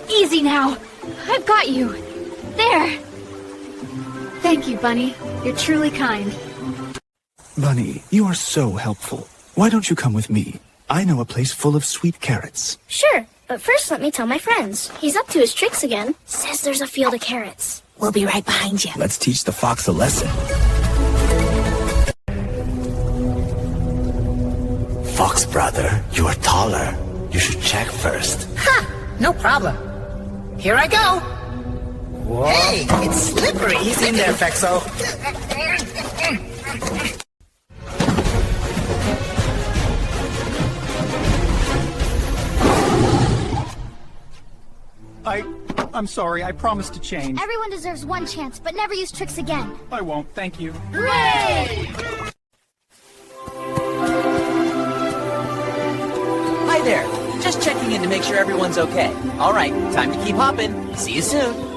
Easy now. I've got you. There. Thank you, Bunny. You're truly kind. Bunny, you are so helpful. Why don't you come with me? I know a place full of sweet carrots. Sure, but first let me tell my friends. He's up to his tricks again. Says there's a field of carrots. We'll be right behind you. Let's teach the fox a lesson. Fox brother, you are taller. You should check first. Ha! No problem. Here I go. Whoa. Hey, it's slippery. Easy in there, Fexo. I'm sorry, I promised to change. Everyone deserves one chance, but never use tricks again. I won't, thank you. Hooray! Hi there. Just checking in to make sure everyone's okay. All right, time to keep hopping. See you soon.